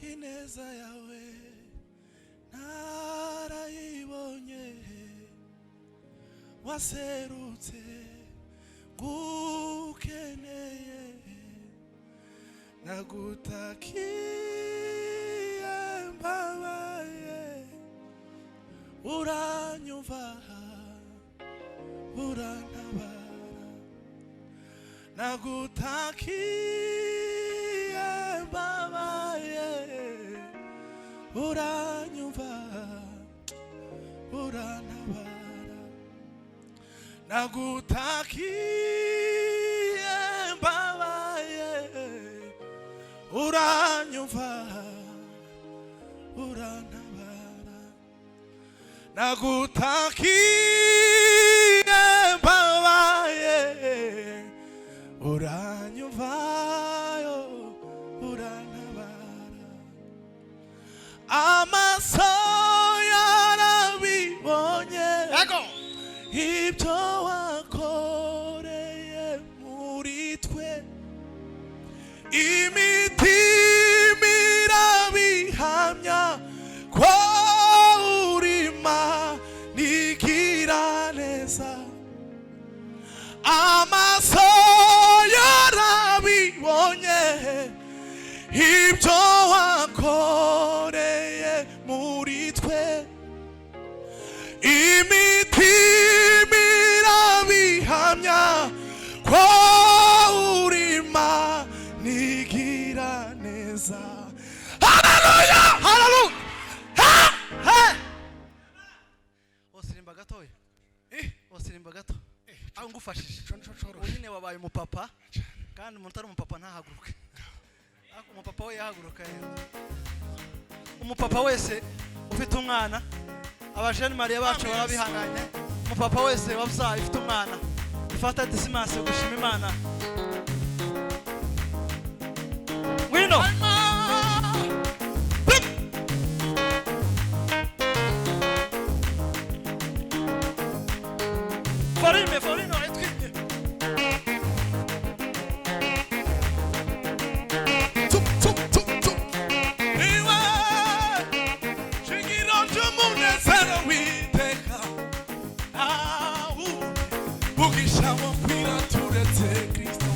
ineza yawe narayibonye waserutse gukeneye nagutakiye mbabaye uranyumva urantabara nagutakiye mbabaye uranyumva urantabara nagutakiye mbabaye uranyumva urantabara nagutakiye mbabaye uranyumva urantabara amaso yarabibonye ibyo wakoreye muri twe imitima irabihamya ko urima nigira neza amaso yarabibonye ibyo wakoreye muri twe imitima irabihamya ko urima nigira neza haleluya haleluya osirimba gatoya osirimba gato aho ngufashije nyine wabaye umupapa kandi umuntu utari umupapa ntahaguruke umupapa we yahaguruka umupapa wese ufite umwana abajene Maria bacu barabihanganye umupapa wese wabyaye ufite umwana ifata disimasi gushima Imana wino Forino etwine tup iwa shingiro cy'umunezero witeka bugisha wo kwira turetse Kristo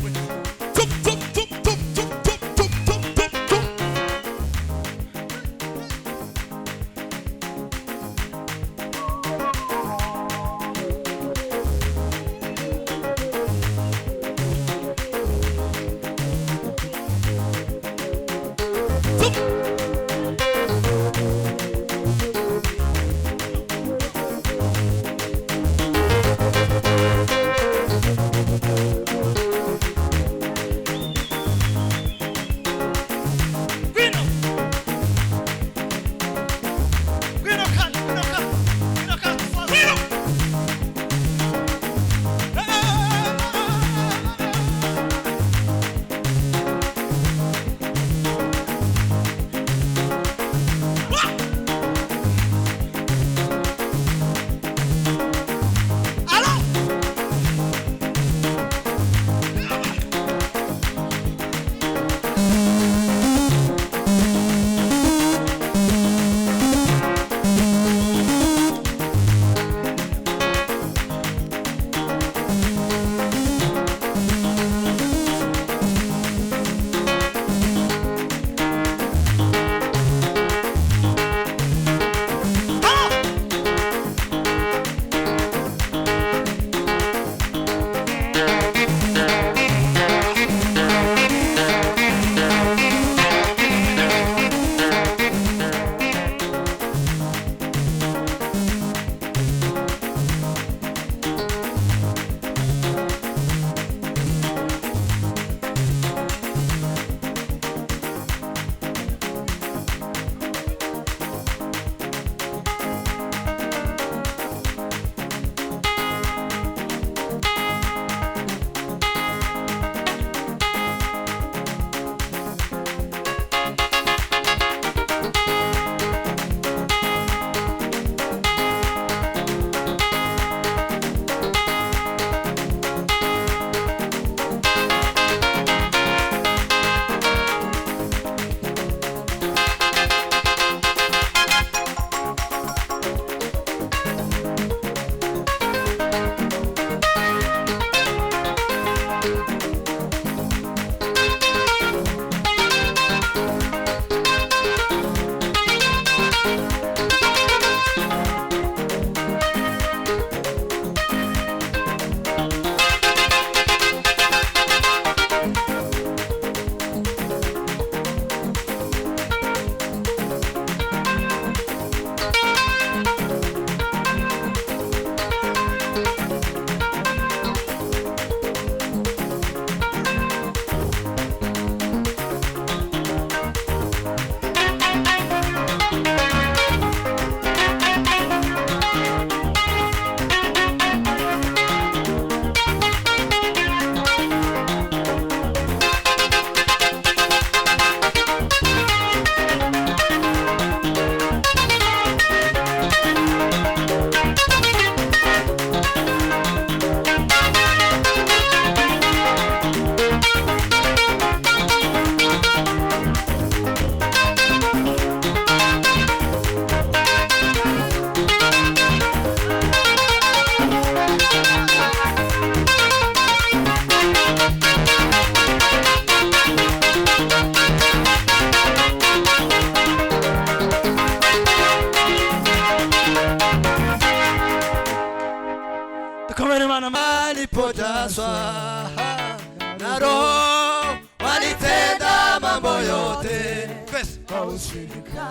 twese. kwa ushirika.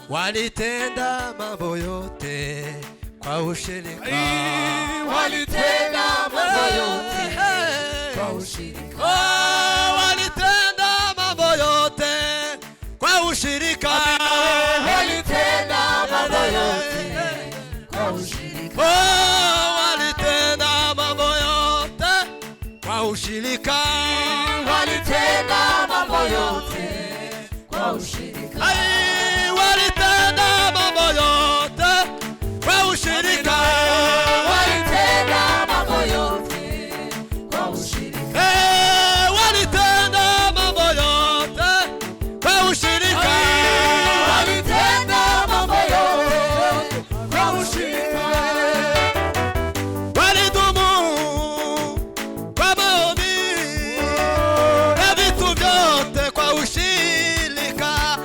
Walitenda mambo yote kwa ushirika. Walitenda mambo yote kwa ushirika. Walitenda mambo yote kwa ushirika. Walitenda mambo yote kwa ushirika. Walitenda mambo yote kwa ushirika. Walitenda mambo yote kwa ushirika. Walitenda mambo yote kwa ushirika. Walitenda mambo yote kwa ushirika. Walitenda mambo yote kwa ushirika. Walitenda mambo yote kwa ushirika. Walidumu kwa maombi na vitu vyote kwa ushirika.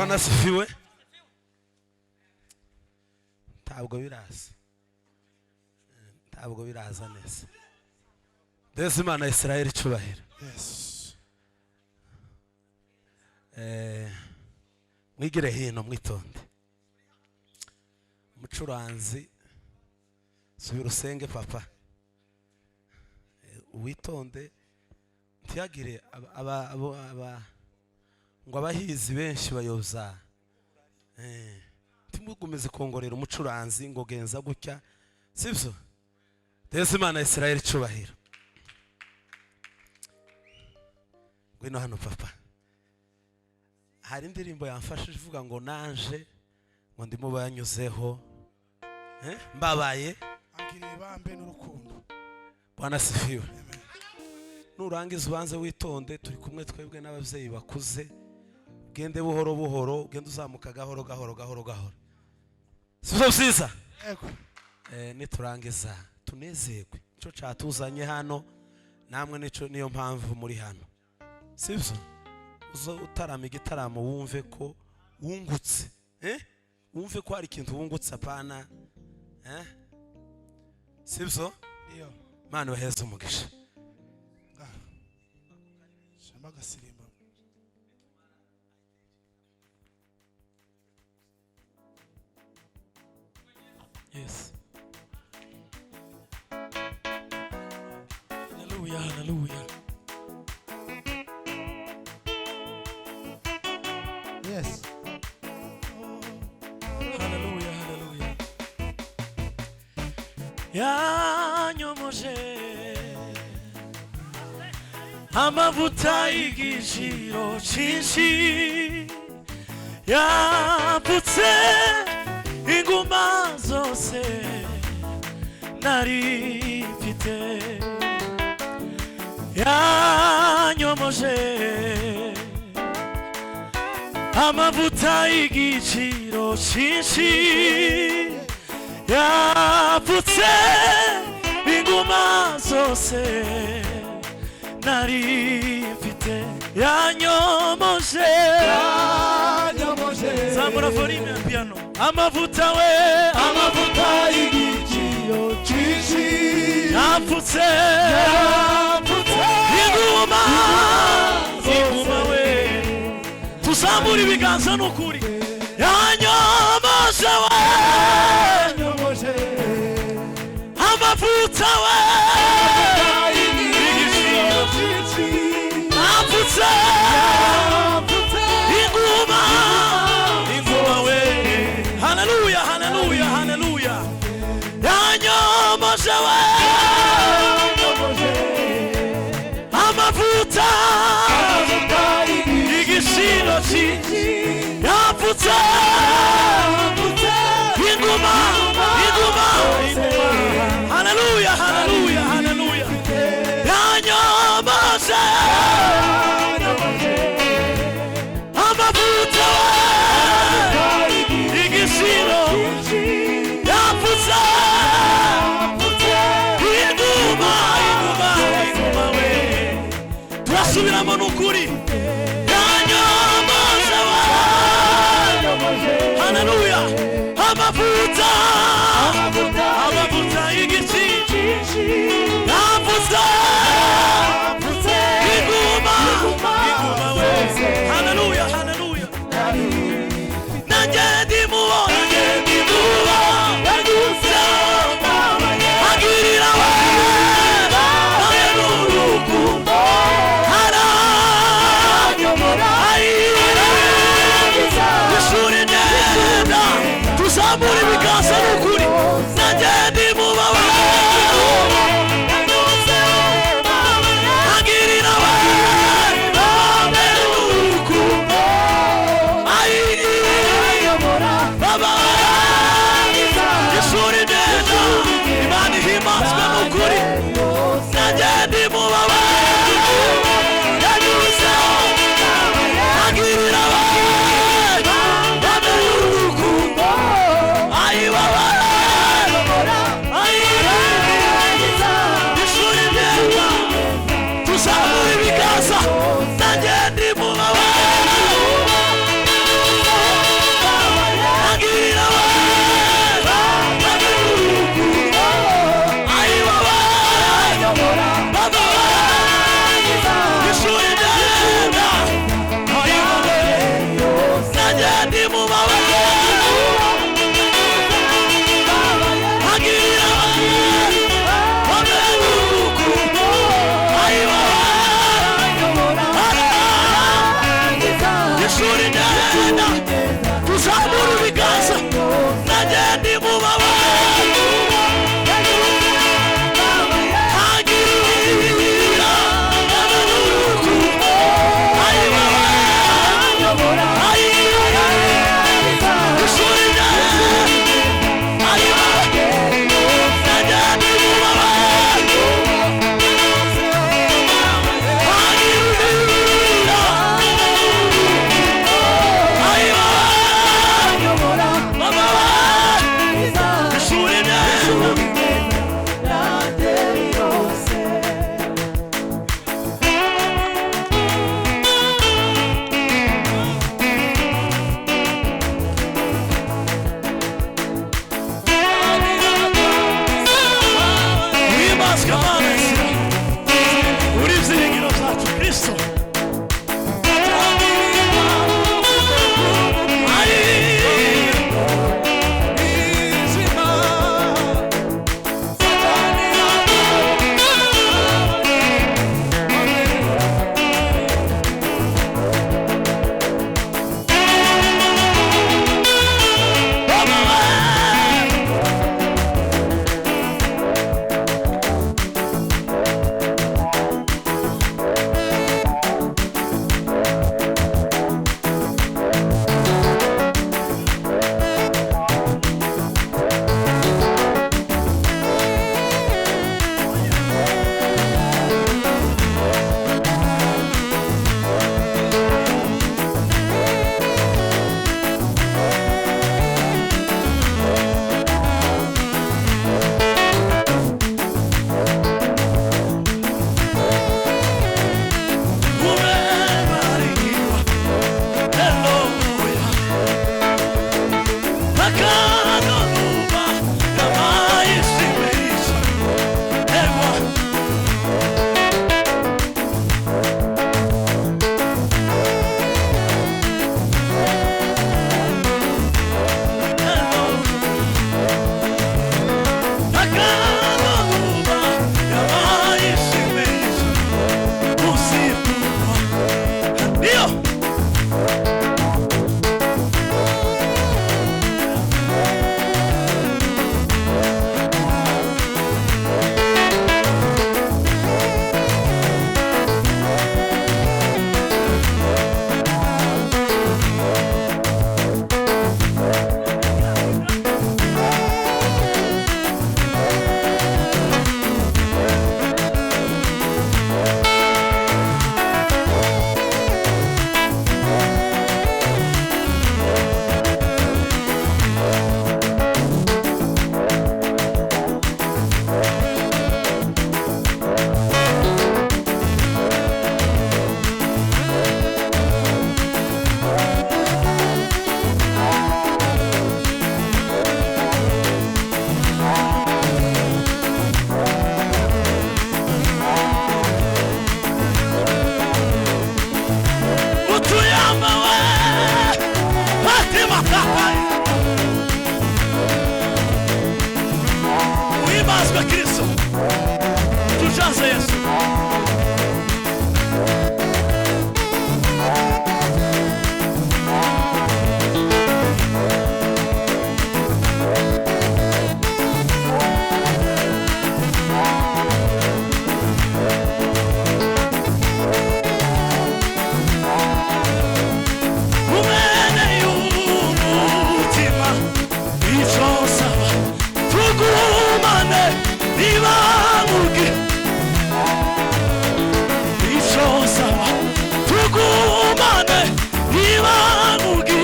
Bwana sifiwe. Ntabwo biraza neza. Mbese Imana Israel icubahiro. Yes. Mwigire hino mwitonde. Umucuranzi subira usenge papa. Witonde ntiyagire ngo abahizi benshi bayoza. Timugumeze kongorera umucuranzi ngo genza gutya. Sibyo? Mbese Imana Israel icubahiro. Ngwino hano papa. Hari indirimbo yamfashije ivuga ngo nanje ngo ndimo banyuzeho mbabaye Angiriye ibambe n'urukundo. Bwana sifiwe. Nurangiza ubanze witonde turi kumwe twebwe n'abavyeyi bakuze. Gende buhoro buhoro, gende uzamuka gahoro gahoro. Sibyo byiza? Yego. Niturangiza tunezerwe. Ico catuzanye hano namwe niyo mpamvu muri hano. Sibyo? Uzo utarama igitaramo wumve ko wungutse. Wumve ko hari ikintu wungutse apana. Sibyo? Iyo. Mana baheze umugisha. Shamba gasirimba. Yes. Hallelujah, hallelujah. Yes. Hallelujah, hallelujah. Yanyomoje amavuta y'igiciro cyinshi yapfutse inguma zose nari mfite yanyomoje amavuta y'igiciro cyinshi yapfutse inguma zose nari mfite yanyomoje zamura volume ya piano amavuta y'igiciro cyinshi yapfutse inguma we tuzamura ibiganza n'ukuri yanyomoje amavuta y'igiciro cyinshi yapfutse inguma we haleluya haleluya haleluya yanyomoje amavuta y'igiciro cyinshi yapfutse inguma haleluya haleluya haleluya yanyomoje amavuta y'igiciro yapfutse inguma we turasubiramo n'ukuri yanyomoje haleluya amavuta y'igiciro yapfutse inguma we haleluya haleluya nanjye ndimubona agirira nawe n'urukundo aranyomora ishuri neza tuzamura ibiganza n'ukuri Uhimbazwe Kristo, tujaze Yesu. Umeneye umutima, icyo nsaba tugumane nibanguke. Icyo nsaba tugumane nibanguke.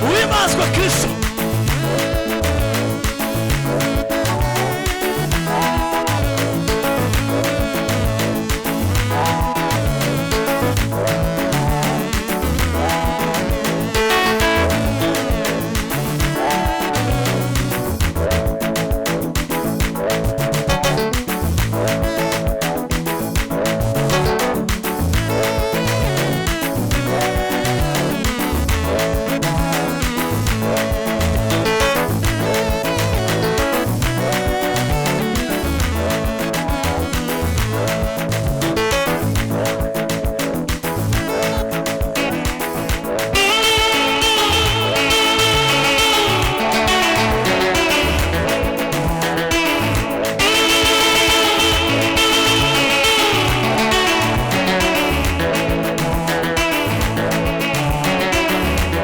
Uhimbazwe Kristo.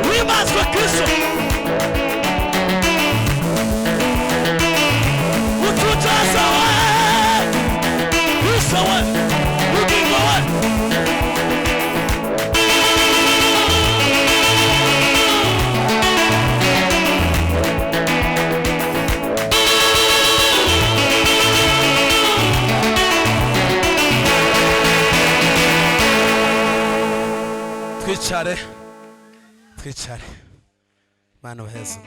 Uhimbazwe Kristo. Utujaze wewe, Kristo wewe, ukingo wewe. twicare twicare mana uheze